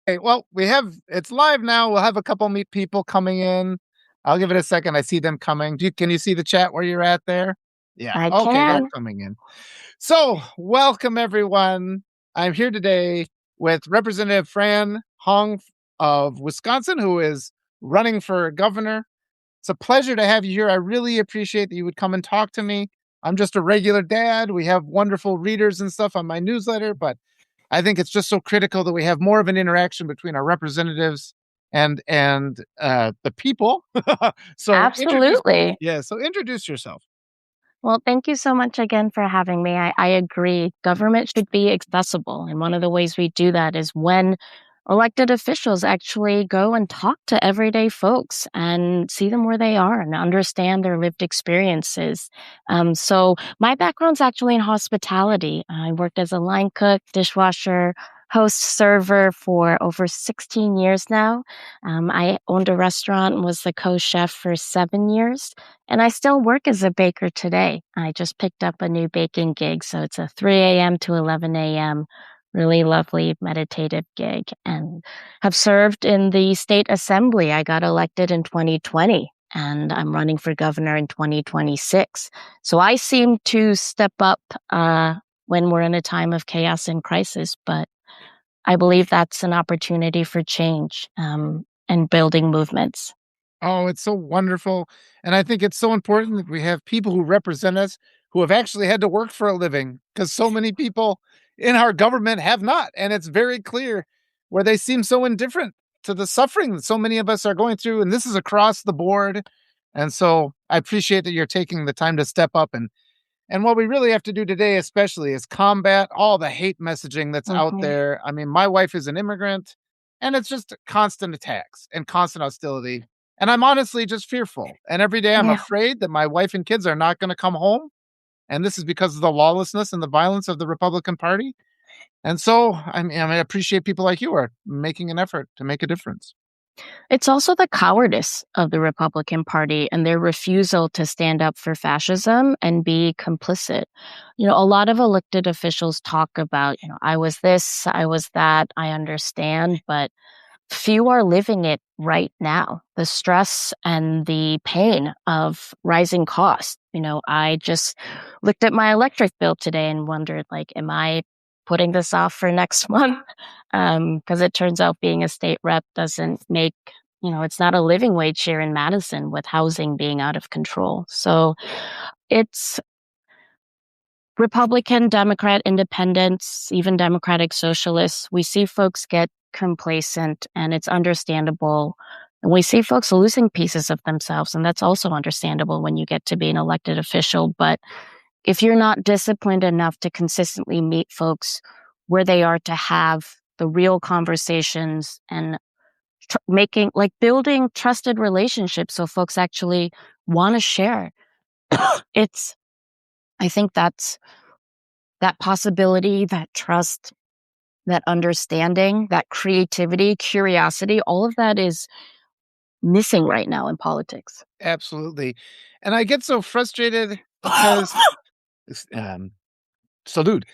Hey, well, it's live now. We'll have a couple meet people coming in. I'll give it a second. I see them coming. Can you see the chat where you're at there? Yeah. I Okay, they're can. coming in. So, welcome everyone. I'm here today with Representative Fran Hong of Wisconsin, who is running for governor. It's a pleasure to have you here. I really appreciate that you would come and talk to me. I'm just a regular dad. We have wonderful readers and stuff on my newsletter, but I think it's just so critical that we have more of an interaction between our representatives and the people. So Absolutely. introduce yourself. Well, thank you so much again for having me. I agree. Government should be accessible. And one of the ways we do that is when elected officials actually go and talk to everyday folks and see them where they are and understand their lived experiences. So my background's actually in hospitality. I worked as a line cook, dishwasher, host, server for over 16 years now. I owned a restaurant and was the co-chef for 7 years. And I still work as a baker today. I just picked up a new baking gig. So it's a 3 a.m. to 11 a.m. really lovely meditative gig, and have served in the state assembly. I got elected in 2020 and I'm running for governor in 2026. So I seem to step up when we're in a time of chaos and crisis, but I believe that's an opportunity for change and building movements. Oh, it's so wonderful. And I think it's so important that we have people who represent us who have actually had to work for a living, because so many people in our government have not. And it's very clear where they seem so indifferent to the suffering that so many of us are going through. And this is across the board. And so I appreciate that you're taking the time to step up. And what we really have to do today, especially, is combat all the hate messaging that's out Mhm. there. I mean, my wife is an immigrant, and it's just constant attacks and constant hostility. And I'm honestly just fearful. And every day I'm Yeah. afraid that my wife and kids are not going to come home. And this is because of the lawlessness and the violence of the Republican Party. And so I appreciate people like you are making an effort to make a difference. It's also the cowardice of the Republican Party and their refusal to stand up for fascism and be complicit. A lot of elected officials talk about, I was this, I was that, I understand, but few are living it right now. The stress and the pain of rising costs. I just looked at my electric bill today and wondered, like, am I putting this off for next month? Because it turns out being a state rep doesn't make, it's not a living wage here in Madison with housing being out of control. So it's Republican, Democrat, independents, even Democratic socialists. We see folks get complacent, and it's understandable. And we see folks losing pieces of themselves, and that's also understandable when you get to be an elected official. But if you're not disciplined enough to consistently meet folks where they are, to have the real conversations and building trusted relationships so folks actually want to share, it's, I think that's that possibility, that trust, that understanding, that creativity, curiosity, all of that is missing right now in politics. Absolutely. And I get so frustrated because um, salute.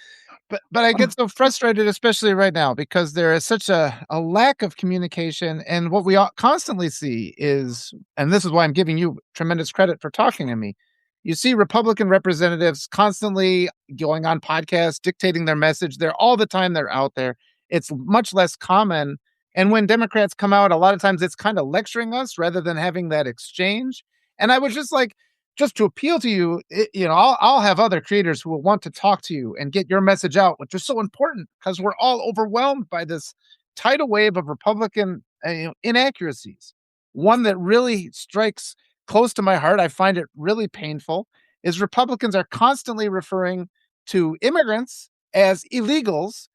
But I get so frustrated, especially right now, because there is such a lack of communication. And what we constantly see is, and this is why I'm giving you tremendous credit for talking to me. You see Republican representatives constantly going on podcasts, dictating their message. They're all the time, they're out there. It's much less common. And when Democrats come out, a lot of times it's kind of lecturing us rather than having that exchange. And I was just like, just to appeal to you, I'll have other creators who will want to talk to you and get your message out, which is so important because we're all overwhelmed by this tidal wave of Republican inaccuracies. One that really strikes close to my heart, I find it really painful, is Republicans are constantly referring to immigrants as illegals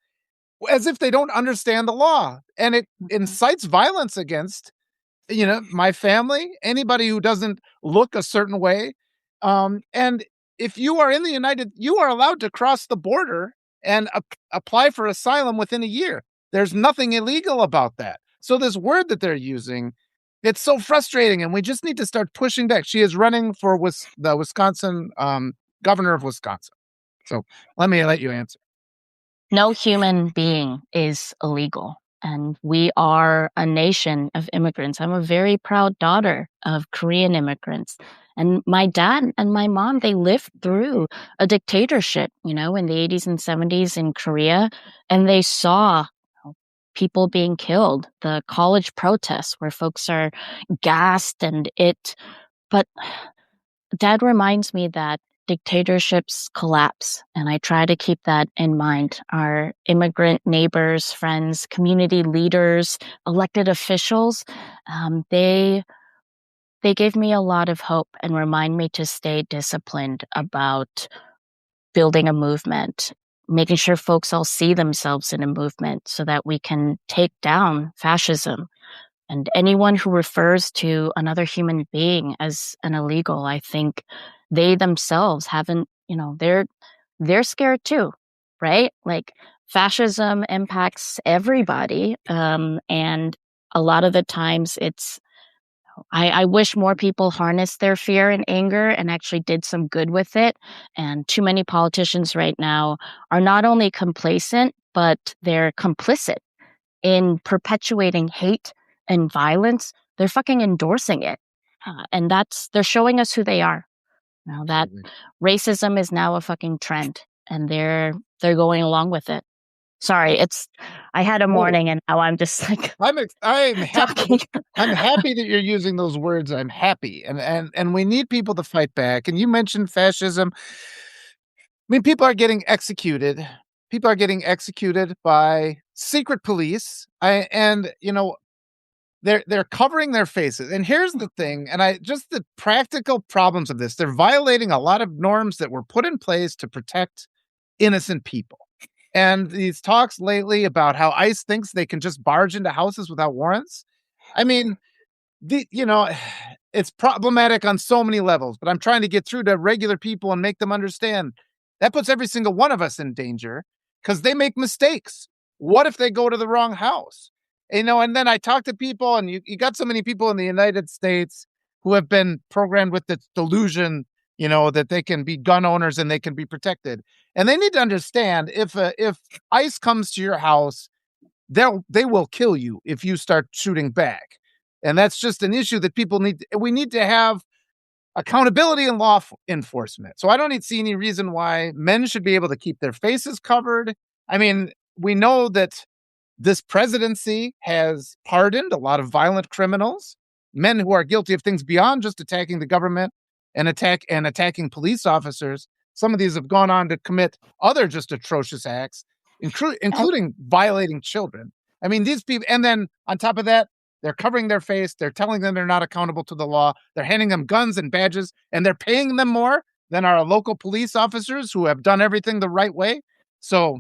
as if they don't understand the law. And it incites violence against my family, anybody who doesn't look a certain way. And if you are in the you are allowed to cross the border and apply for asylum within a year. There's nothing illegal about that. So this word that they're using, it's so frustrating, and we just need to start pushing back. She is running for the Wisconsin governor of Wisconsin. So let you answer. No human being is illegal. And we are a nation of immigrants. I'm a very proud daughter of Korean immigrants. And my dad and my mom, they lived through a dictatorship, in the 80s and 70s in Korea. And they saw people being killed, the college protests where folks are gassed but dad reminds me that dictatorships collapse, and I try to keep that in mind. Our immigrant neighbors, friends, community leaders, elected officials, they gave me a lot of hope and remind me to stay disciplined about building a movement, making sure folks all see themselves in a movement so that we can take down fascism. And anyone who refers to another human being as an illegal, I think they themselves haven't, they're scared too, right? Like fascism impacts everybody. And a lot of the times I wish more people harnessed their fear and anger and actually did some good with it. And too many politicians right now are not only complacent, but they're complicit in perpetuating hate and violence. They're fucking endorsing it. And they're showing us who they are. Now that Absolutely. racism is now a fucking trend and they're going along with it. Sorry, I had a Oh, morning and now I'm just like I'm happy talking. I'm happy that you're using those words. I'm happy. And we need people to fight back. And you mentioned fascism. I mean, people are getting executed. People are getting executed by secret police. They're covering their faces. And here's the thing, and just the practical problems of this. They're violating a lot of norms that were put in place to protect innocent people. And these talks lately about how ICE thinks they can just barge into houses without warrants. I mean, the you know, it's problematic on so many levels, but I'm trying to get through to regular people and make them understand that puts every single one of us in danger because they make mistakes. What if they go to the wrong house? And then I talk to people, and you got so many people in the United States who have been programmed with this delusion, that they can be gun owners and they can be protected. And they need to understand if ICE comes to your house, they will kill you if you start shooting back. And that's just an issue that we need to have accountability and law enforcement. So I don't see any reason why men should be able to keep their faces covered. I mean, we know that this presidency has pardoned a lot of violent criminals, men who are guilty of things beyond just attacking the government and attacking police officers. Some of these have gone on to commit other just atrocious acts, And including violating children. I mean, these people, and then on top of that, they're covering their face. They're telling them they're not accountable to the law. They're handing them guns and badges, and they're paying them more than our local police officers who have done everything the right way. So,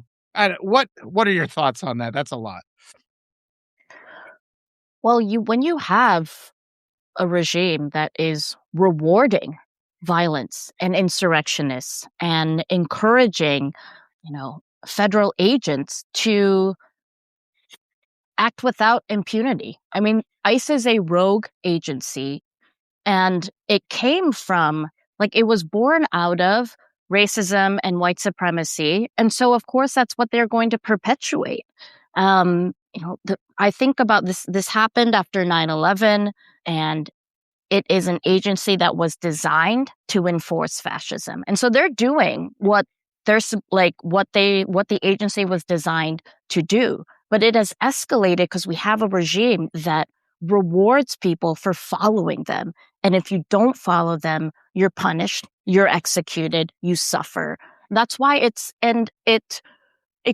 what are your thoughts on that? That's a lot. well, when you have a regime that is rewarding violence and insurrectionists and encouraging, federal agents to act without impunity. I mean, ICE is a rogue agency, and it was born out of racism and white supremacy. And so, of course, that's what they're going to perpetuate. I think about this happened after 9/11, and it is an agency that was designed to enforce fascism. And so they're doing what what the agency was designed to do. But it has escalated because we have a regime that rewards people for following them. And if you don't follow them, you're punished, you're executed, you suffer. That's why it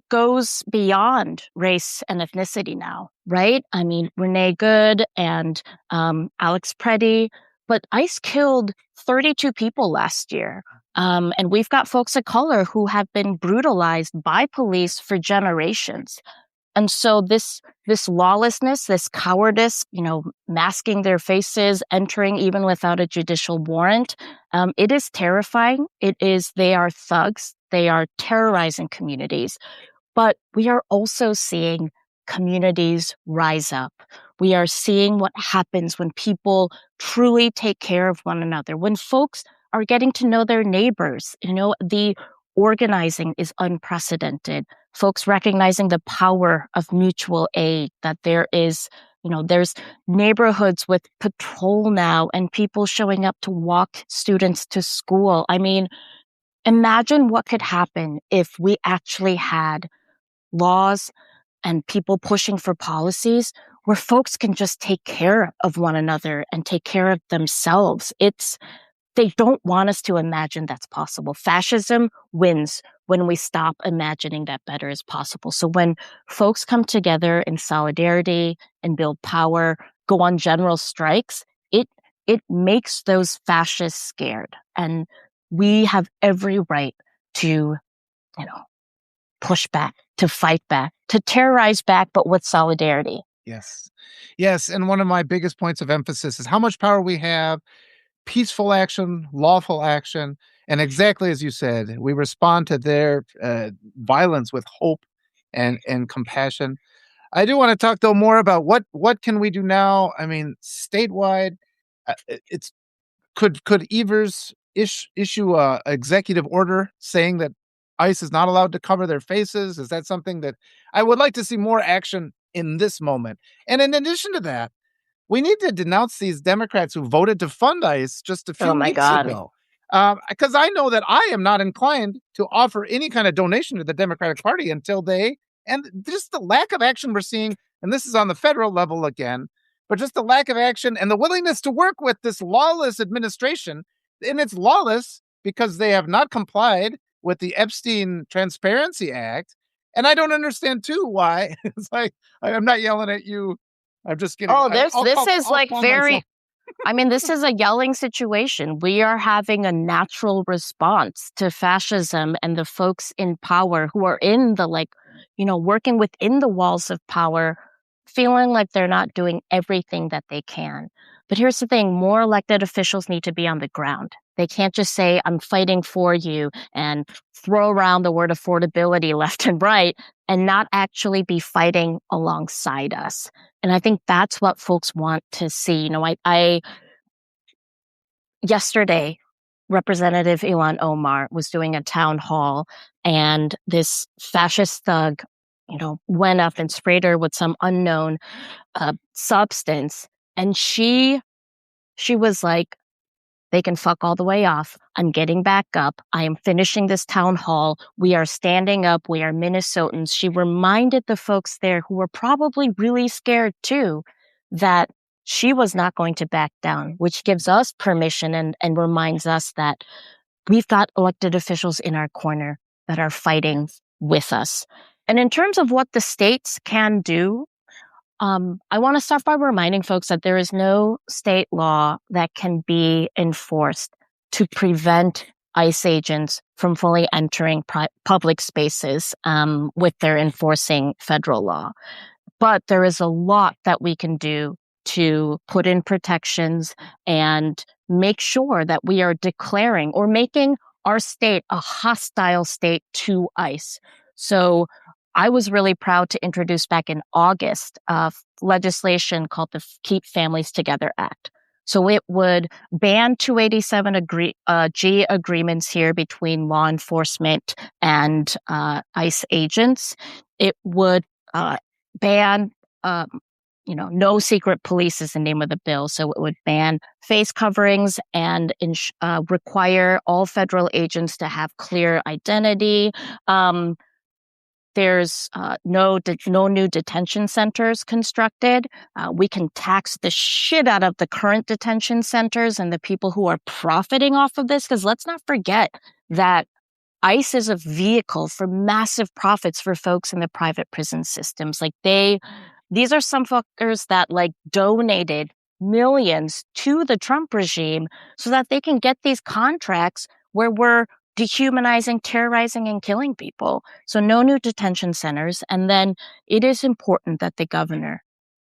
goes beyond race and ethnicity now, right? I mean, Renee Good and Alex Preddy, but ICE killed 32 people last year. And we've got folks of color who have been brutalized by police for generations. And so this lawlessness, this cowardice, masking their faces, entering even without a judicial warrant, it is terrifying. They are thugs. They are terrorizing communities. But we are also seeing communities rise up. We are seeing what happens when people truly take care of one another, when folks are getting to know their neighbors. The organizing is unprecedented. folks recognizing the power of mutual aid, that there is, there's neighborhoods with patrol now and people showing up to walk students to school. I mean, imagine what could happen if we actually had laws and people pushing for policies where folks can just take care of one another and take care of themselves. They don't want us to imagine that's possible. Fascism wins when we stop imagining that better is possible. So when folks come together in solidarity and build power, go on general strikes, it makes those fascists scared. And we have every right to, push back, to fight back, to terrorize back, but with solidarity. Yes. Yes, and one of my biggest points of emphasis is how much power we have, peaceful action, lawful action, and exactly as you said, we respond to their, violence with hope and compassion. I do wanna talk, though, more about what can we do now? I mean, statewide, it's could Evers issue a executive order saying that ICE is not allowed to cover their faces? Is that something that I would like to see more action in this moment? And in addition to that, we need to denounce these Democrats who voted to fund ICE just a Oh few my weeks God. ago. Because I know that I am not inclined to offer any kind of donation to the Democratic Party until they and just the lack of action we're seeing, and this is on the federal level again, but just the lack of action and the willingness to work with this lawless administration. And it's lawless because they have not complied with the Epstein Transparency Act. And I don't understand too why. It's like I'm not yelling at you. I'm just kidding. Oh, this is I'll like calm very, myself. I mean, this is a yelling situation. We are having a natural response to fascism and the folks in power who are in the, working within the walls of power, feeling like they're not doing everything that they can. But here's the thing, more elected officials need to be on the ground. They can't just say, I'm fighting for you and throw around the word affordability left and right and not actually be fighting alongside us. And I think that's what folks want to see. I yesterday, Representative Ilhan Omar was doing a town hall, and this fascist thug, went up and sprayed her with some unknown substance, and she was like, they can fuck all the way off. I'm getting back up. I am finishing this town hall. We are standing up. We are Minnesotans. She reminded the folks there who were probably really scared too that she was not going to back down, which gives us permission and reminds us that we've got elected officials in our corner that are fighting with us. And in terms of what the states can do, I want to start by reminding folks that there is no state law that can be enforced to prevent ICE agents from fully entering public spaces with their enforcing federal law. But there is a lot that we can do to put in protections and make sure that we are declaring or making our state a hostile state to ICE. So I was really proud to introduce back in August legislation called the Keep Families Together Act. So it would ban 287 G agreements here between law enforcement and ICE agents. It would ban, no secret police is the name of the bill. So it would ban face coverings and require all federal agents to have clear identity. There's no new detention centers constructed. We can tax the shit out of the current detention centers and the people who are profiting off of this. Because let's not forget that ICE is a vehicle for massive profits for folks in the private prison systems. These are some fuckers that donated millions to the Trump regime so that they can get these contracts where we're dehumanizing, terrorizing, and killing people. So no new detention centers. And then it is important that the governor,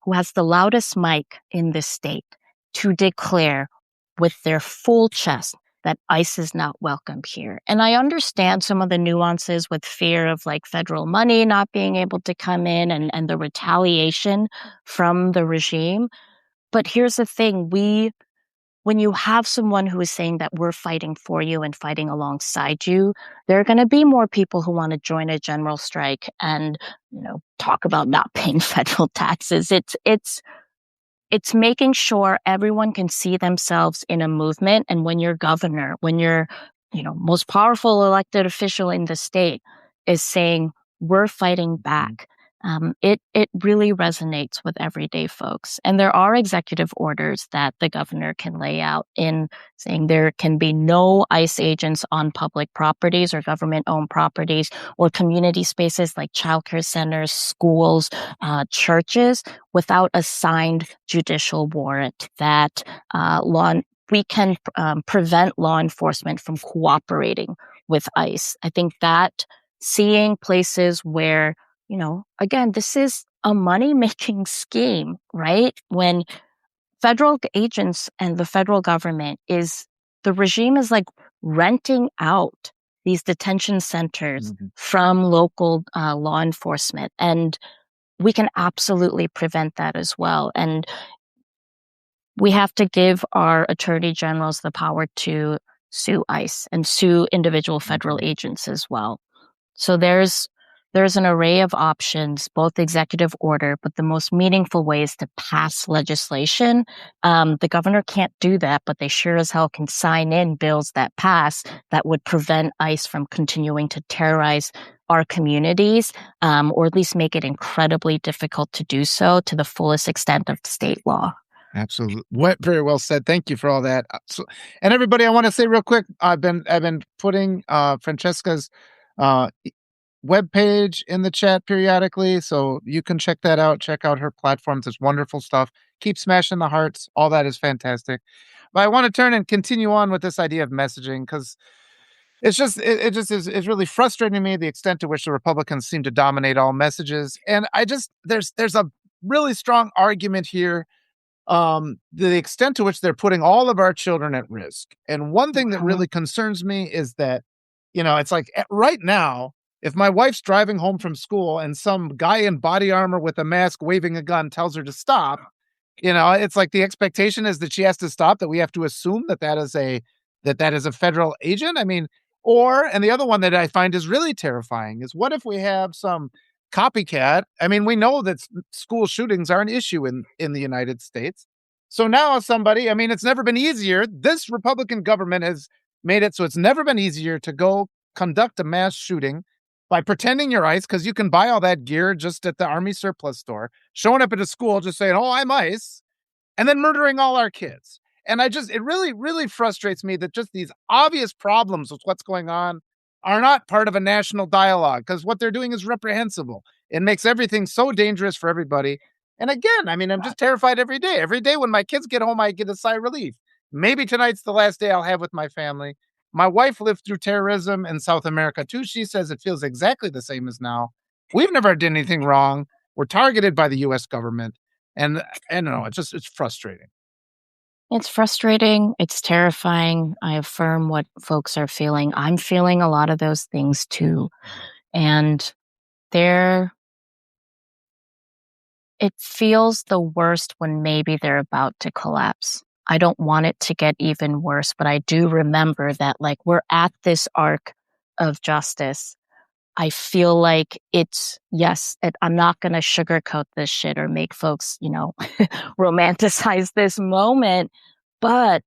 who has the loudest mic in this state, to declare with their full chest that ICE is not welcome here. And I understand some of the nuances with fear of federal money not being able to come in and the retaliation from the regime. But here's the thing, when you have someone who is saying that we're fighting for you and fighting alongside you, there are going to be more people who want to join a general strike and, talk about not paying federal taxes. It's making sure everyone can see themselves in a movement. And when your governor, when your, most powerful elected official in the state is saying, we're fighting back, it really resonates with everyday folks. And there are executive orders that the governor can lay out in saying there can be no ICE agents on public properties or government-owned properties or community spaces like childcare centers, schools, churches, without a signed judicial warrant. That we can prevent law enforcement from cooperating with ICE. I think that seeing places where, again, this is a money-making scheme, right? When federal agents and the federal government the regime is like renting out these detention centers from local law enforcement. And we can absolutely prevent that as well. And we have to give our attorney generals the power to sue ICE and sue individual federal agents as well. So there's an array of options, both executive order, but the most meaningful way is to pass legislation. The governor can't do that, but they sure as hell can sign in bills that pass that would prevent ICE from continuing to terrorize our communities, or at least make it incredibly difficult to do so to the fullest extent of state law. Absolutely. Very well said. Thank you for all that. And everybody, I want to say real quick, I've been putting Francesca's webpage in the chat periodically, so you can check that out. Check out her platforms. It's wonderful stuff. Keep smashing the hearts. All that is fantastic. But I want to turn and continue on with this idea of messaging, because it's just it's really frustrating to me the extent to which the Republicans seem to dominate all messages. And there's a really strong argument here, the extent to which they're putting all of our children at risk. And one thing that really concerns me is that, it's like right now, if my wife's driving home from school and some guy in body armor with a mask waving a gun tells her to stop, it's like the expectation is that she has to stop, that we have to assume that is a federal agent. I mean, and the other one that I find is really terrifying is, what if we have some copycat? I mean, we know that school shootings are an issue in the United States. So now it's never been easier. This Republican government has made it so it's never been easier to go conduct a mass shooting by pretending you're ICE, because you can buy all that gear just at the Army surplus store, showing up at a school just saying, oh, I'm ICE, and then murdering all our kids. And it really, really frustrates me that just these obvious problems with what's going on are not part of a national dialogue, because what they're doing is reprehensible. It makes everything so dangerous for everybody. And again, I'm just terrified every day. Every day when my kids get home, I get a sigh of relief. Maybe tonight's the last day I'll have with my family. My wife lived through terrorism in South America too. She says it feels exactly the same as now. We've never done anything wrong. We're targeted by the U.S. government. And no, it's frustrating. It's frustrating. It's terrifying. I affirm what folks are feeling. I'm feeling a lot of those things too. And it feels the worst when maybe they're about to collapse. I don't want it to get even worse, but I do remember that we're at this arc of justice. I feel like I'm not going to sugarcoat this shit or make folks, romanticize this moment. But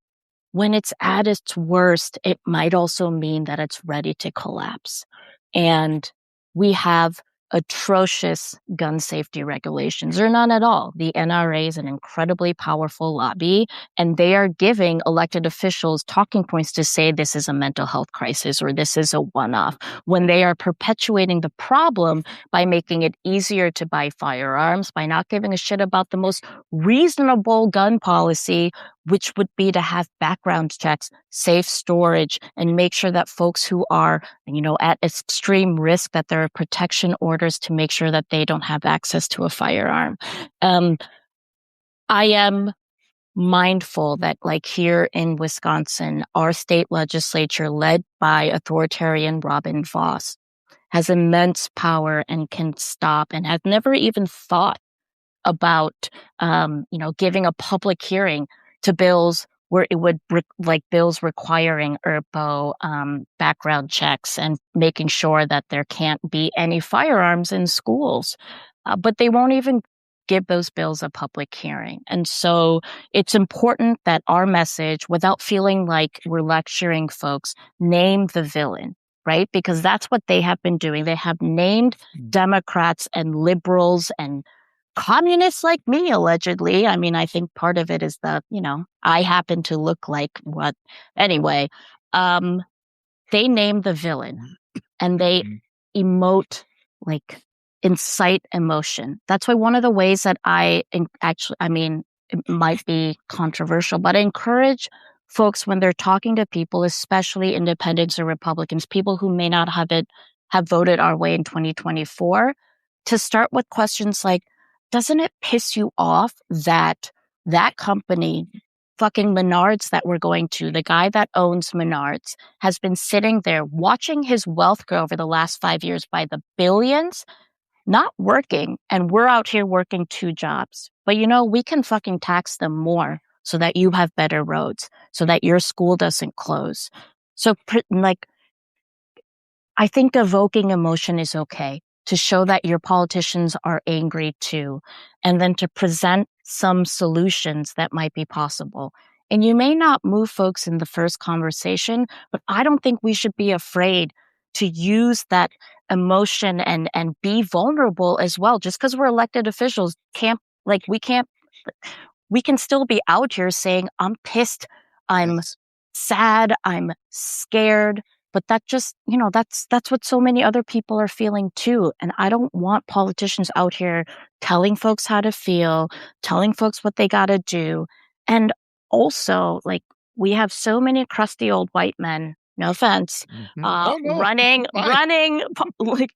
when it's at its worst, it might also mean that it's ready to collapse. And we have atrocious gun safety regulations, or none at all. The NRA is an incredibly powerful lobby, and they are giving elected officials talking points to say this is a mental health crisis or this is a one-off, when they are perpetuating the problem by making it easier to buy firearms, by not giving a shit about the most reasonable gun policy, which would be to have background checks, safe storage, and make sure that folks who are, at extreme risk, that there are protection orders to make sure that they don't have access to a firearm. I am mindful that here in Wisconsin, our state legislature, led by authoritarian Robin Voss, has immense power and can stop, and has never even thought about, giving a public hearing to bills where it would like bills requiring ERPO background checks and making sure that there can't be any firearms in schools. But they won't even give those bills a public hearing. And so it's important that our message, without feeling like we're lecturing folks, name the villain, right? Because that's what they have been doing. They have named Democrats and liberals and communists like me, allegedly. I mean, I think part of it is that, I happen to look like what, anyway, they name the villain and they emote, like incite emotion. That's why one of the ways that it might be controversial, but I encourage folks when they're talking to people, especially independents or Republicans, people who may not have voted our way in 2024, to start with questions like, doesn't it piss you off that that company, fucking Menards that we're going to, the guy that owns Menards, has been sitting there watching his wealth grow over the last 5 years by the billions, not working, and we're out here working 2 jobs. But we can fucking tax them more so that you have better roads, so that your school doesn't close. So, I think evoking emotion is okay to show that your politicians are angry too, and then to present some solutions that might be possible. And you may not move folks in the first conversation, but I don't think we should be afraid to use that emotion and be vulnerable as well. Just because we're elected officials we can still be out here saying, I'm pissed, I'm sad, I'm scared. But that just, that's what so many other people are feeling too. And I don't want politicians out here telling folks how to feel, telling folks what they got to do. And also, we have so many crusty old white men, no offense, Oh, no. running Fine.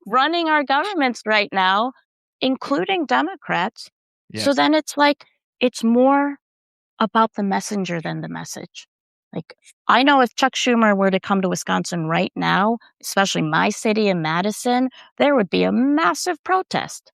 running our governments right now, including Democrats. Yes. So then it's more about the messenger than the message. I know if Chuck Schumer were to come to Wisconsin right now, especially my city in Madison, there would be a massive protest.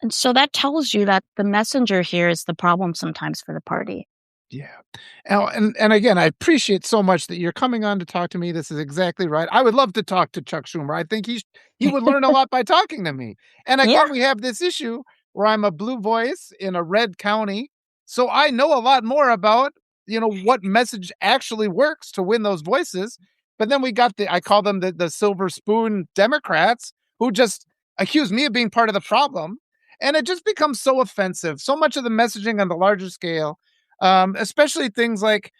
And so that tells you that the messenger here is the problem sometimes for the party. Yeah. And again, I appreciate so much that you're coming on to talk to me. This is exactly right. I would love to talk to Chuck Schumer. I think he would learn a lot by talking to me. And again, we have this issue where I'm a blue voice in a red county. So I know a lot more about, what message actually works to win those voices. But then we got I call them the silver spoon Democrats who just accuse me of being part of the problem. And it just becomes so offensive. So much of the messaging on the larger scale, especially things like,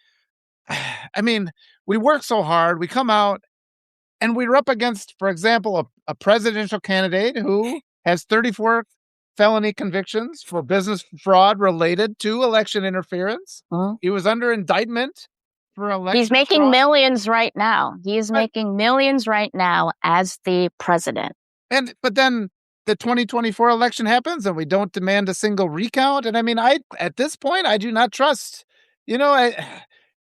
I mean, we work so hard, we come out and we're up against, for example, a presidential candidate who has 34 felony convictions for business fraud related to election interference. He was under indictment for election He's making fraud. millions right now. He is making millions right now as the president. But then the 2024 election happens and we don't demand a single recount. And I mean, at this point, I do not trust,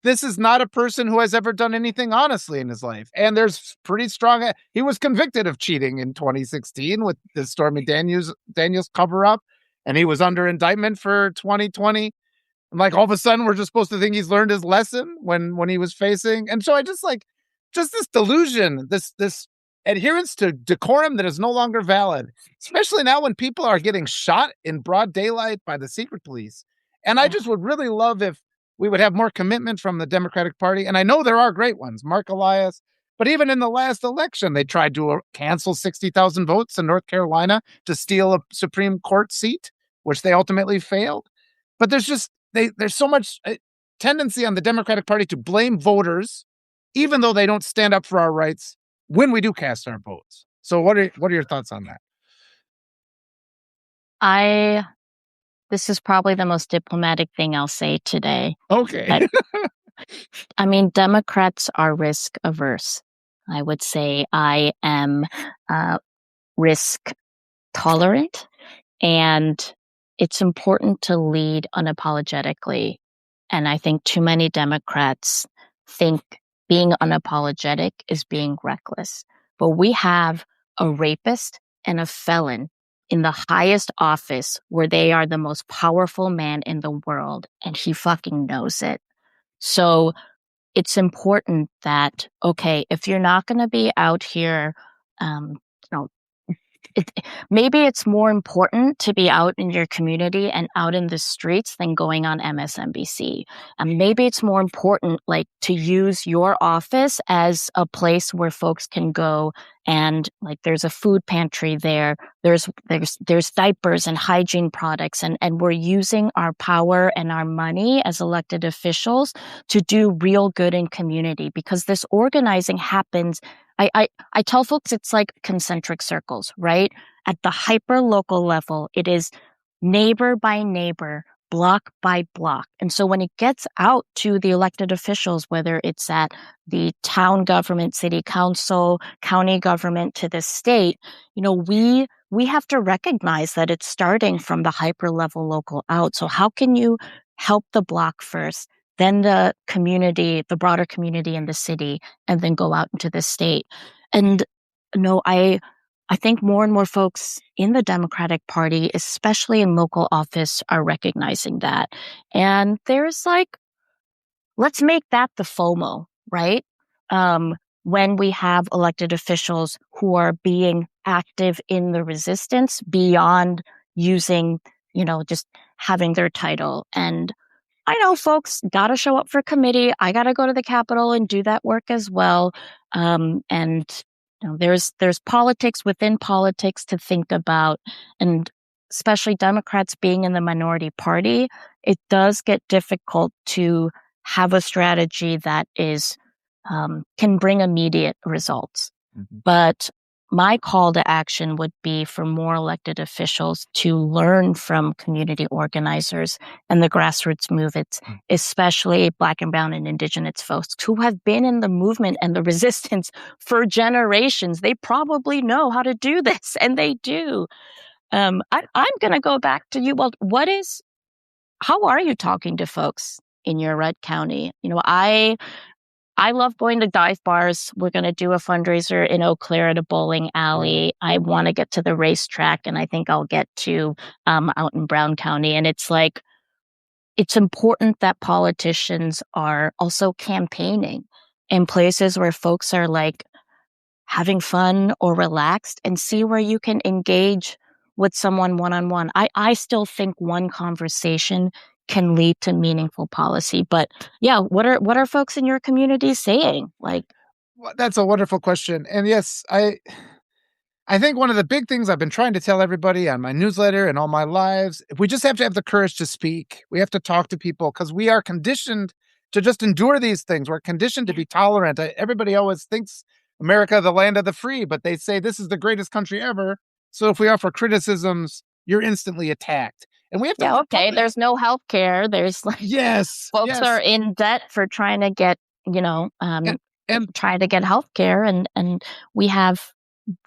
this is not a person who has ever done anything honestly in his life. And there's pretty strong, he was convicted of cheating in 2016 with the Stormy Daniels cover up. And he was under indictment for 2020. And all of a sudden we're just supposed to think he's learned his lesson when he was facing. And so I just this delusion, this adherence to decorum that is no longer valid, especially now when people are getting shot in broad daylight by the secret police. And I just would really love if we would have more commitment from the Democratic Party. And I know there are great ones, Mark Elias, but even in the last election, they tried to cancel 60,000 votes in North Carolina to steal a Supreme Court seat, which they ultimately failed. But there's so much tendency on the Democratic Party to blame voters, even though they don't stand up for our rights when we do cast our votes. So what are your thoughts on that? This is probably the most diplomatic thing I'll say today. Okay. I mean, Democrats are risk averse. I would say I am risk tolerant, and it's important to lead unapologetically. And I think too many Democrats think being unapologetic is being reckless. But we have a rapist and a felon in the highest office where they are the most powerful man in the world, and he fucking knows it. So it's important that, okay, if you're not going to be out here, you know, it, maybe it's more important to be out in your community and out in the streets than going on MSNBC. And maybe it's more important, like, to use your office as a place where folks can go and, like, there's a food pantry there. There's diapers and hygiene products, and we're using our power and our money as elected officials to do real good in community, because this organizing happens. I tell folks it's like concentric circles, right? At the hyper local level, it is neighbor by neighbor, block by block. And so when it gets out to the elected officials, whether it's at the town government, city council, county government, to the state, we have to recognize that it's starting from the hyper level local out. So how can you help the block first, then the community, the broader community in the city, and then go out into the state? And no, I think more and more folks in the Democratic Party, especially in local office, are recognizing that. And there's like, let's make that the FOMO, right? When we have elected officials who are being active in the resistance beyond using, just having their title. And I know folks got to show up for committee. I got to go to the Capitol and do that work as well. And there's politics within politics to think about, and especially Democrats being in the minority party, it does get difficult to have a strategy that is can bring immediate results. Mhm. But my call to action would be for more elected officials to learn from community organizers and the grassroots movements, especially Black and Brown and Indigenous folks who have been in the movement and the resistance for generations. They probably know how to do this, and they do. I'm going to go back to you. Well, how are you talking to folks in your red county? I love going to dive bars. We're going to do a fundraiser in Eau Claire at a bowling alley. I want to get to the racetrack, and I think I'll get to out in Brown County. And it's like, it's important that politicians are also campaigning in places where folks are like having fun or relaxed, and see where you can engage with someone one-on-one. I still think one conversation can lead to meaningful policy. But yeah, what are folks in your community saying? Like, Well, that's a wonderful question. And yes, I think one of the big things I've been trying to tell everybody on my newsletter and all my lives, we just have to have the courage to speak. We have to talk to people because we are conditioned to just endure these things. We're conditioned to be tolerant. Everybody always thinks America, the land of the free, but they say this is the greatest country ever. So if we offer criticisms, you're instantly attacked. And we have to yeah, overcome okay, that. there's no health care. There's like Yes, folks are yes. in debt for trying to get, And and trying to get health care, and we have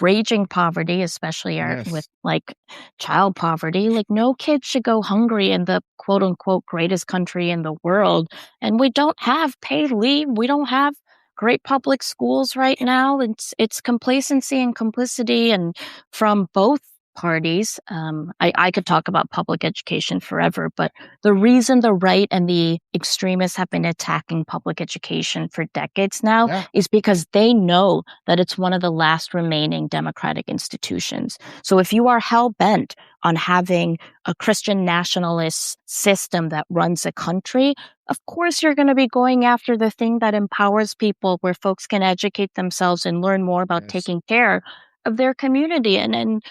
raging poverty, especially with yes. like child poverty. Like, no kid should go hungry in the quote unquote greatest country in the world. And we don't have paid leave. We don't have great public schools right now. It's complacency and complicity, and from both parties. I could talk about public education forever, but the reason the right and the extremists have been attacking public education for decades now Yeah. is because they know that it's one of the last remaining democratic institutions. So if you are hell bent on having a Christian nationalist system that runs a country, of course you're going to be going after the thing that empowers people, where folks can educate themselves and learn more about Yes. taking care of their community. And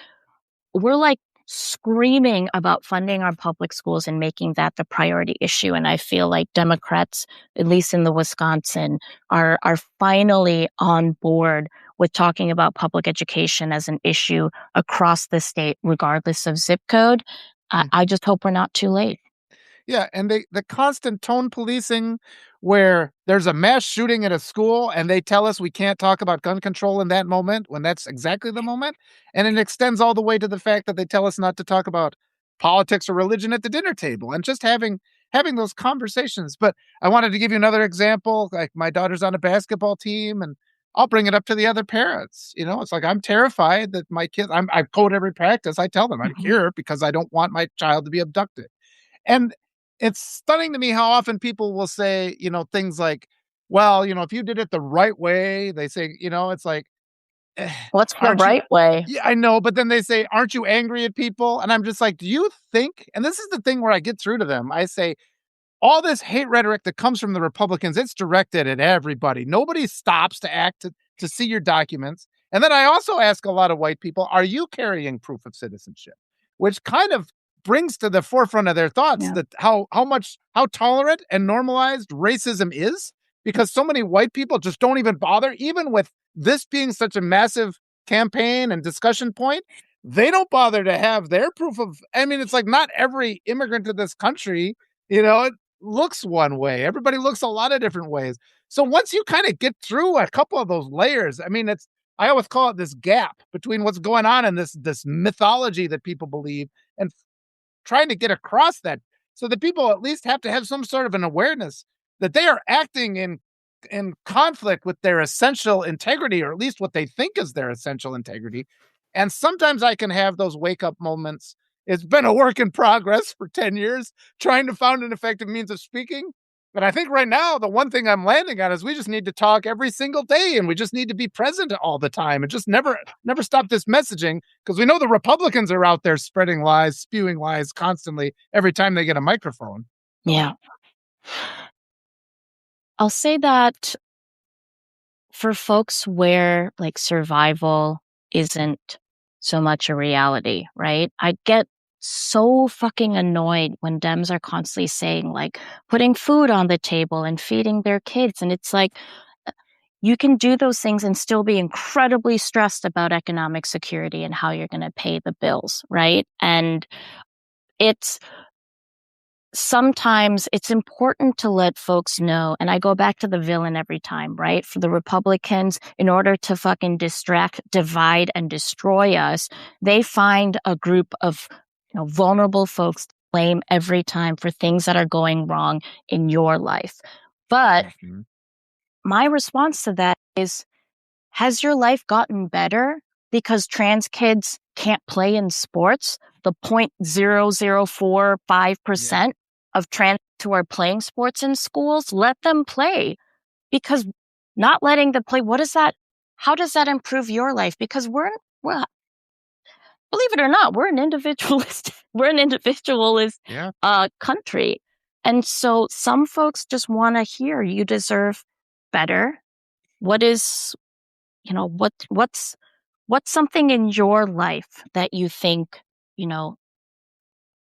we're like screaming about funding our public schools and making that the priority issue. And I feel like Democrats, at least in the Wisconsin, are finally on board with talking about public education as an issue across the state, regardless of zip code. I just hope we're not too late. Yeah, and the constant tone policing where there's a mass shooting at a school and they tell us we can't talk about gun control in that moment when that's exactly the moment. And it extends all the way to the fact that they tell us not to talk about politics or religion at the dinner table, and just having those conversations. But I wanted to give you another example. Like, my daughter's on a basketball team, and I'll bring it up to the other parents. It's like, I'm terrified that my kids, I code every practice. I tell them I'm Mhm. here because I don't want my child to be abducted. And it's stunning to me how often people will say, things like, well, if you did it the right way, they say, it's like, eh, What's the aren't you? right way? Yeah, I know. But then they say, aren't you angry at people? And I'm just like, do you think? And this is the thing where I get through to them. I say, all this hate rhetoric that comes from the Republicans, it's directed at everybody. Nobody stops to act to see your documents. And then I also ask a lot of white people, are you carrying proof of citizenship? Which kind of brings to the forefront of their thoughts Yeah. that how tolerant and normalized racism is, because so many white people just don't even bother, even with this being such a massive campaign and discussion point. They don't bother to have their proof of, I mean, it's like not every immigrant to this country, you know, looks one way. Everybody looks a lot of different ways. So once you kind of get through a couple of those layers, I mean, I always call it this gap between what's going on in this mythology that people believe and trying to get across that, so that people at least have to have some sort of an awareness that they are acting in conflict with their essential integrity, or at least what they think is their essential integrity. And sometimes I can have those wake up moments. It's been a work in progress for 10 years trying to find an effective means of speaking. But I think right now, the one thing I'm landing on is we just need to talk every single day, and we just need to be present all the time and just never stop this messaging, because we know the Republicans are out there spreading lies, spewing lies constantly every time they get a microphone. Yeah. I'll say that for folks where like survival isn't so much a reality, right? I get so fucking annoyed when Dems are constantly saying like putting food on the table and feeding their kids. And it's like, you can do those things and still be incredibly stressed about economic security and how you're going to pay the bills, right? And it's sometimes it's important to let folks know, and I go back to the villain every time, right? For the Republicans, in order to fucking distract, divide, and destroy us, they find a group of vulnerable folks to blame every time for things that are going wrong in your life. But Mhm. my response to that is, has your life gotten better because trans kids can't play in sports? The 0.0045% of trans who are playing sports in schools, let them play. Because not letting them play, how does that improve your life? Because we're believe it or not, we're an individualist Yeah. country. And so some folks just want to hear you deserve better. What is, what's something in your life that you think, you know,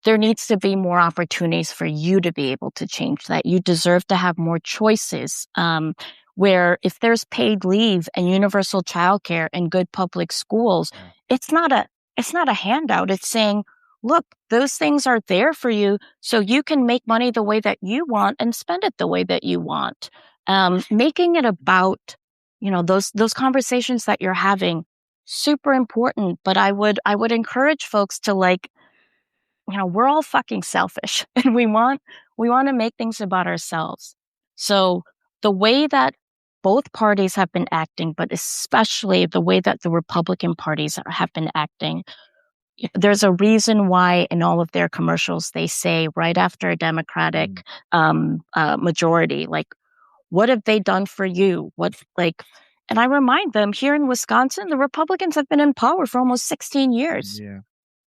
there needs to be more opportunities for you to be able to change that. You deserve to have more choices. Where if there's paid leave and universal childcare and good public schools, Yeah. it's not a handout. It's saying, look, those things are there for you so you can make money the way that you want and spend it the way that you want. Making it about, those conversations that you're having, super important. But I would encourage folks to like, we're all fucking selfish and we want to make things about ourselves. So the way that both parties have been acting, but especially the way that the Republican parties have been acting, there's a reason why in all of their commercials they say right after a Democratic majority, like, what have they done for you? And I remind them, here in Wisconsin, the Republicans have been in power for almost 16 years. Yeah.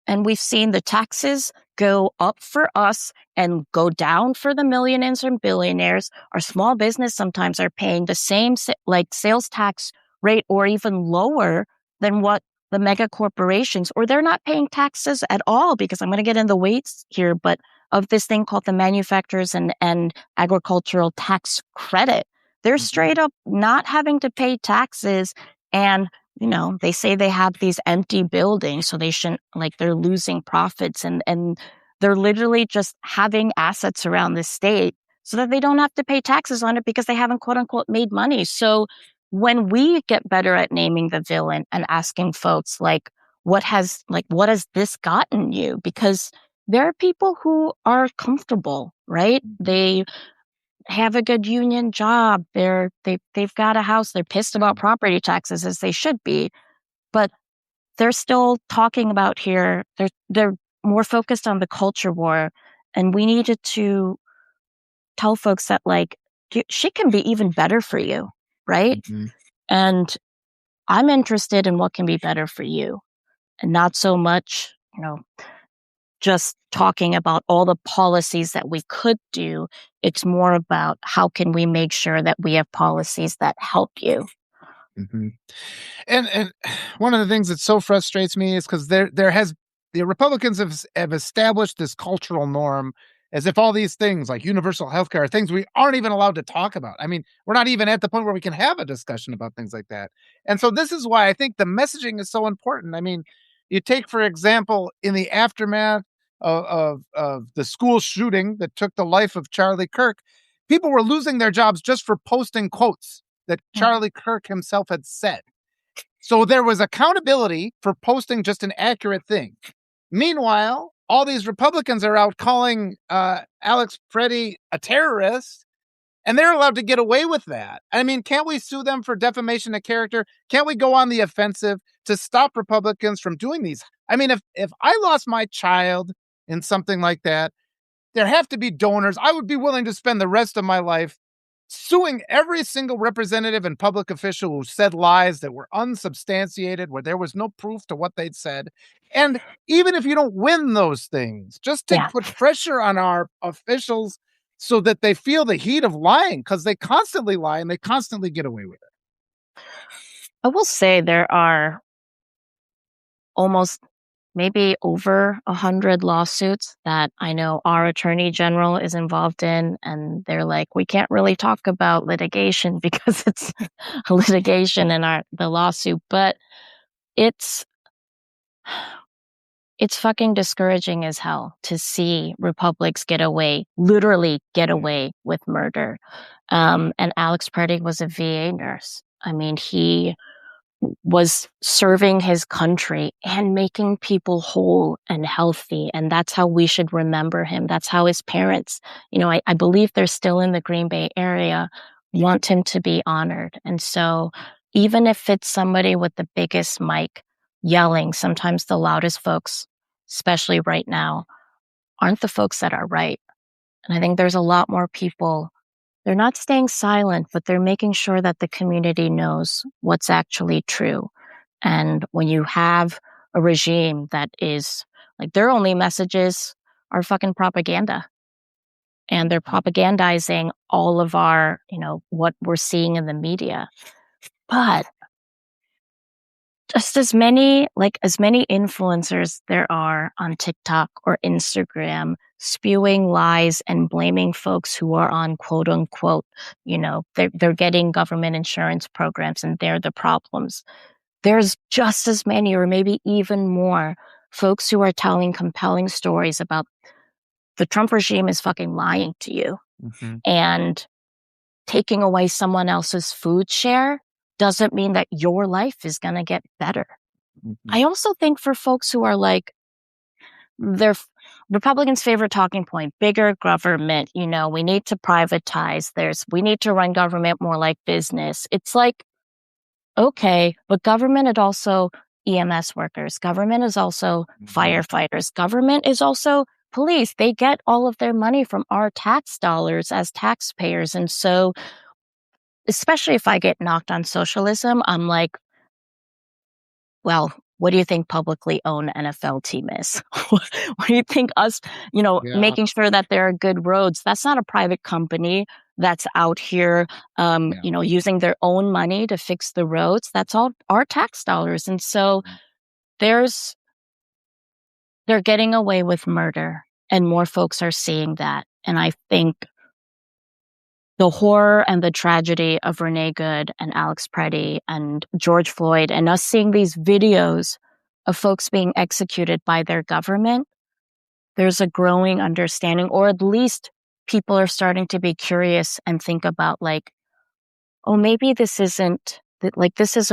And we've seen the taxes go up for us and go down for the millionaires and billionaires. Our small business sometimes are paying the same sales tax rate or even lower than what the mega corporations, or they're not paying taxes at all, because I'm going to get in the weights here, but of this thing called the manufacturers and agricultural tax credit. They're straight up not having to pay taxes. And they say they have these empty buildings, so they shouldn't, like, they're losing profits and they're literally just having assets around the state so that they don't have to pay taxes on it because they haven't, quote unquote, made money. So when we get better at naming the villain and asking folks, like, what has this gotten you? Because there are people who are comfortable, right? They have a good union job. They've got a house. They're pissed about property taxes, as they should be, but they're still talking about here. They're more focused on the culture war And we needed to tell folks that, like, shit can be even better for you, right? Mhm. And I'm interested in what can be better for you, and not so much, just talking about all the policies that we could do. It's more about how can we make sure that we have policies that help you. Mhm. And one of the things that so frustrates me is because the Republicans have established this cultural norm as if all these things like universal healthcare are things we aren't even allowed to talk about. I mean, we're not even at the point where we can have a discussion about things like that. And so this is why I think the messaging is so important. I mean, you take, for example, in the aftermath of the school shooting that took the life of Charlie Kirk, people were losing their jobs just for posting quotes that Mm. Charlie Kirk himself had said. So there was accountability for posting just an accurate thing. Meanwhile, all these Republicans are out calling Alex Preddy a terrorist, and they're allowed to get away with that. I mean, can't we sue them for defamation of character? Can't we go on the offensive to stop Republicans from doing these? I mean, if I lost my child in something like that, there have to be donors. I would be willing to spend the rest of my life suing every single representative and public official who said lies that were unsubstantiated, where there was no proof to what they'd said. And even if you don't win those things, just to Yeah. put pressure on our officials so that they feel the heat of lying, because they constantly lie and they constantly get away with it. I will say there are almost maybe over 100 lawsuits that I know our attorney general is involved in. And they're like, we can't really talk about litigation because it's a litigation in the lawsuit. But it's it's fucking discouraging as hell to see Republics literally get Yeah. away with murder. And Alex Preddy was a VA nurse. I mean, he was serving his country and making people whole and healthy. And that's how we should remember him. That's how his parents, I believe they're still in the Green Bay area, want him to be honored. And so even if it's somebody with the biggest mic yelling, sometimes the loudest folks, especially right now, aren't the folks that are right. And I think there's a lot more people. They're not staying silent, but they're making sure that the community knows what's actually true. And when you have a regime that is like, their only messages are fucking propaganda, and they're propagandizing all of our, what we're seeing in the media. But just as many influencers there are on TikTok or Instagram spewing lies and blaming folks who are on quote unquote, they're getting government insurance programs and they're the problems. There's just as many, or maybe even more, folks who are telling compelling stories about the Trump regime is fucking lying to you. Mhm. And taking away someone else's food share doesn't mean that your life is going to get better. Mhm. I also think for folks who are like, their Republicans' favorite talking point, bigger government, we need to privatize. We need to run government more like business. It's like, okay, but government is also EMS workers. Government is also firefighters. Government is also police. They get all of their money from our tax dollars as taxpayers. And so, especially if I get knocked on socialism, I'm like, well, what do you think publicly owned NFL team is? What do you think us, Yeah. making sure that there are good roads? That's not a private company that's out here, Yeah. using their own money to fix the roads. That's all our tax dollars. And so there's, they're getting away with murder, and more folks are seeing that. And I think the horror and the tragedy of Renee Good and Alex Preddy and George Floyd, and us seeing these videos of folks being executed by their government, there's a growing understanding, or at least people are starting to be curious and think about, like, oh, maybe this isn't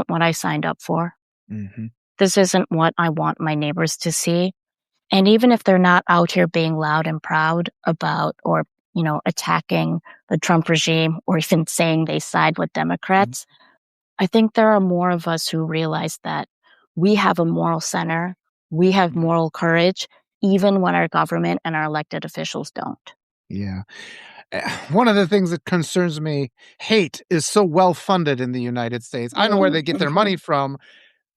what I signed up for. Mhm. This isn't what I want my neighbors to see. And even if they're not out here being loud and proud about, or, attacking the Trump regime, or even saying they side with Democrats, I think there are more of us who realize that we have a moral center, we have moral courage, even when our government and our elected officials don't. Yeah. One of the things that concerns me, hate is so well funded in the United States. I don't know where they get their money from.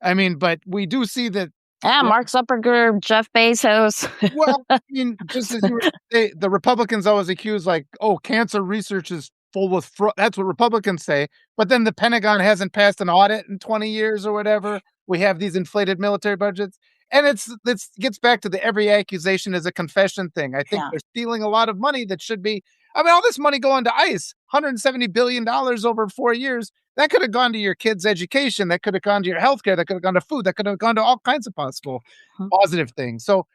I mean, but we do see that. Yeah, Mark Zuckerberg, Jeff Bezos. Well, I mean, just as you were the Republicans always accuse, like, "Oh, cancer research is full with fraud." That's what Republicans say, but then the Pentagon hasn't passed an audit in 20 years or whatever. We have these inflated military budgets, and it's gets back to the every accusation is a confession thing. I think Yeah. they're stealing a lot of money that should be. I mean, all this money going to ICE, $170 billion over 4 years, that could have gone to your kids' education, that could have gone to your healthcare, that could have gone to food, that could have gone to all kinds of possible Mhm. positive things. So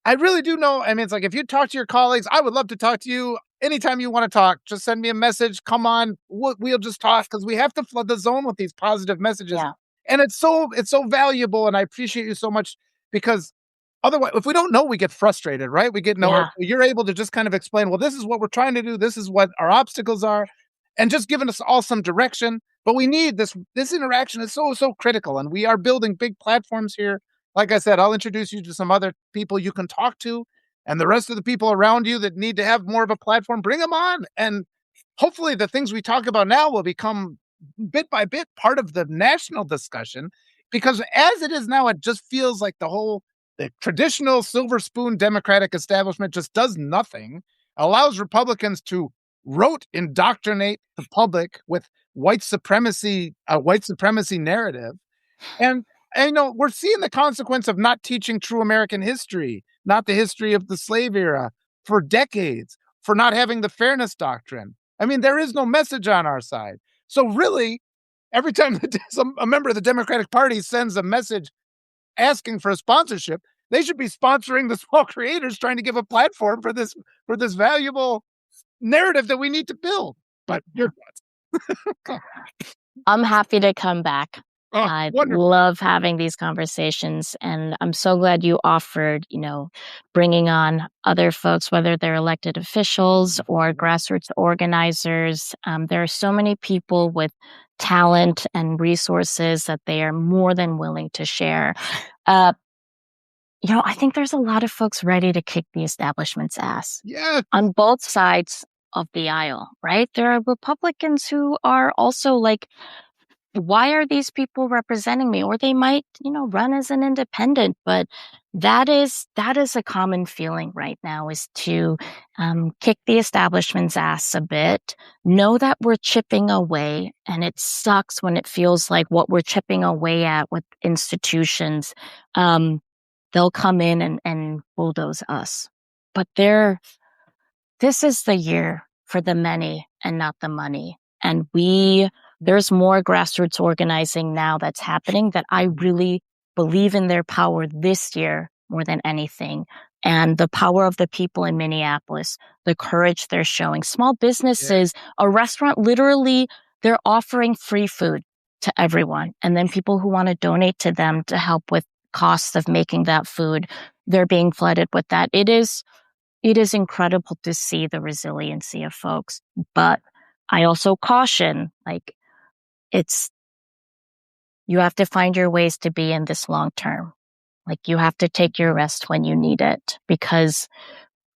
I really do know. I mean, it's like if you talk to your colleagues, I would love to talk to you anytime you want to talk. Just send me a message. Come on, we'll just talk because we have to flood the zone with these positive messages. Yeah. And it's so valuable, and I appreciate you so much because otherwise, if we don't know, we get frustrated, right? We get nowhere. Yeah. You're able to just kind of explain, well, this is what we're trying to do. This is what our obstacles are, and just giving us all some direction. But we need this. This interaction is so critical, and we are building big platforms here. Like I said, I'll introduce you to some other people you can talk to, and the rest of the people around you that need to have more of a platform, bring them on. And hopefully, the things we talk about now will become bit by bit part of the national discussion. Because as it is now, it just feels like the traditional silver spoon Democratic establishment just does nothing, allows Republicans to rote indoctrinate the public with a white supremacy narrative. And we're seeing the consequence of not teaching true American history, not the history of the slave era for decades, for not having the fairness doctrine. I mean, there is no message on our side. So really, every time a member of the Democratic Party sends a message asking for a sponsorship, they should be sponsoring the small creators trying to give a platform for this valuable narrative that we need to build. But your thoughts? I'm happy to come back. Oh, I wonderful. love having these conversations, and I'm so glad you offered, bringing on other folks, whether they're elected officials or grassroots organizers. There are so many people with talent and resources that they are more than willing to share. Uh, I think there's a lot of folks ready to kick the establishment's ass Yeah. on both sides of the aisle, right? There are Republicans who are also like, why are these people representing me? Or they might, run as an independent, but that is a common feeling right now, is to kick the establishment's ass a bit, know that we're chipping away, and it sucks when it feels like what we're chipping away at with institutions, they'll come in and bulldoze us. But this is the year for the many and not the money. And there's more grassroots organizing now that's happening that I really believe in their power this year more than anything. And the power of the people in Minneapolis, the courage they're showing. Small businesses, a restaurant, literally, they're offering free food to everyone. And then people who want to donate to them to help with costs of making that food, they're being flooded with that. It is incredible to see the resiliency of folks, but I also caution, like, you have to find your ways to be in this long term. Like, you have to take your rest when you need it, because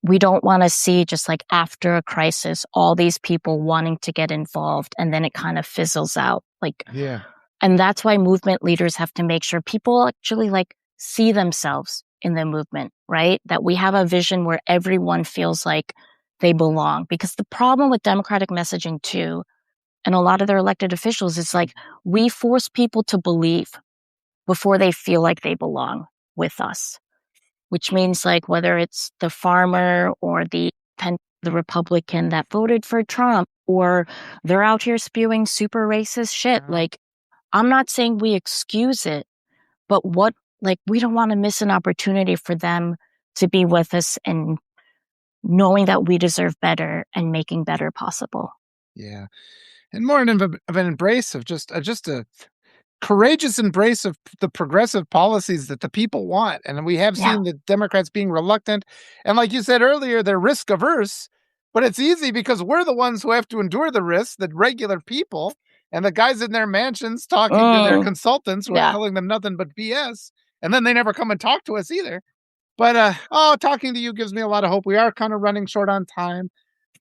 we don't want to see, just like after a crisis, all these people wanting to get involved and then it kind of fizzles out. Yeah. And that's why movement leaders have to make sure people actually see themselves in the movement, right? That we have a vision where everyone feels like they belong. Because the problem with Democratic messaging too, and a lot of their elected officials, is we force people to believe before they feel like they belong with us, which means whether it's the farmer or the Republican that voted for Trump, or they're out here spewing super racist shit. I'm not saying we excuse it, but we don't want to miss an opportunity for them to be with us and knowing that we deserve better and making better possible. Yeah. And more of an embrace of just a courageous embrace of the progressive policies that the people want. And we have Yeah. seen the Democrats being reluctant. And like you said earlier, they're risk averse, but it's easy because we're the ones who have to endure the risks, the regular people, and the guys in their mansions talking to their consultants who are telling them nothing but BS. And then they never come and talk to us either. But talking to you gives me a lot of hope. We are kind of running short on time.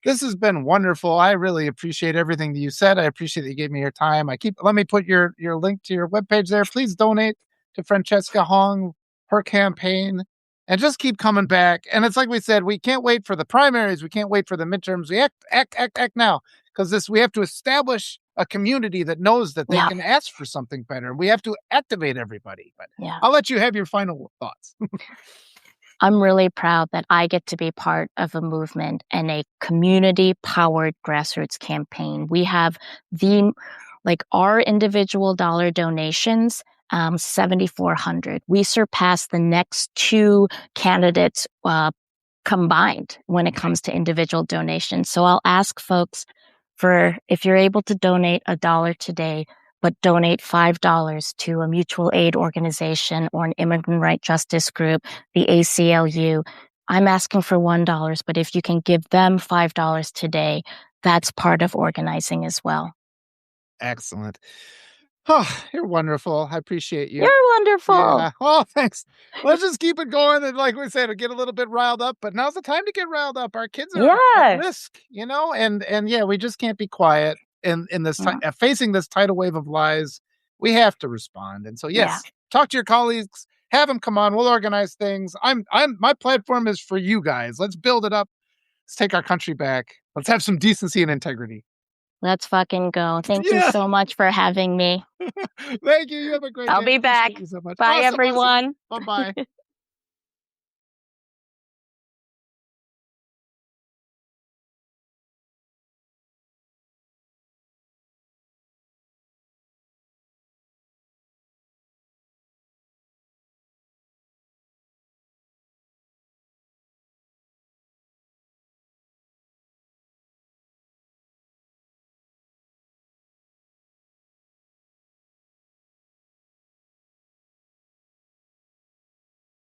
This has been wonderful. I really appreciate everything that you said. I appreciate that you gave me your time. Let me put your link to your webpage there. Please donate to Francesca Hong, her campaign, and just keep coming back. And it's like we said, we can't wait for the primaries. We can't wait for the midterms. We act now, because we have to establish a community that knows that they can ask for something better. We have to activate everybody. But I'll let you have your final thoughts. I'm really proud that I get to be part of a movement and a community-powered grassroots campaign. We have our individual dollar donations, 7,400. We surpassed the next two candidates combined when it comes to individual donations. So I'll ask folks if you're able to donate $1 today, but donate $5 to a mutual aid organization or an immigrant right justice group, the ACLU. I'm asking for $1, but if you can give them $5 today, that's part of organizing as well. Excellent. Oh, you're wonderful. I appreciate you. You're wonderful. Yeah. Oh, thanks. Let's just keep it going. And like we said, get a little bit riled up, but now's the time to get riled up. Our kids are at risk, and yeah, we just can't be quiet in this facing this tidal wave of lies. We have to respond. And so, yes, talk to your colleagues, have them come on. We'll organize things. My platform is for you guys. Let's build it up. Let's take our country back. Let's have some decency and integrity. Let's fucking go. Thank you so much for having me. Thank you. You have a great day. I'll be back. You so much. Bye, everyone. Awesome. Bye-bye.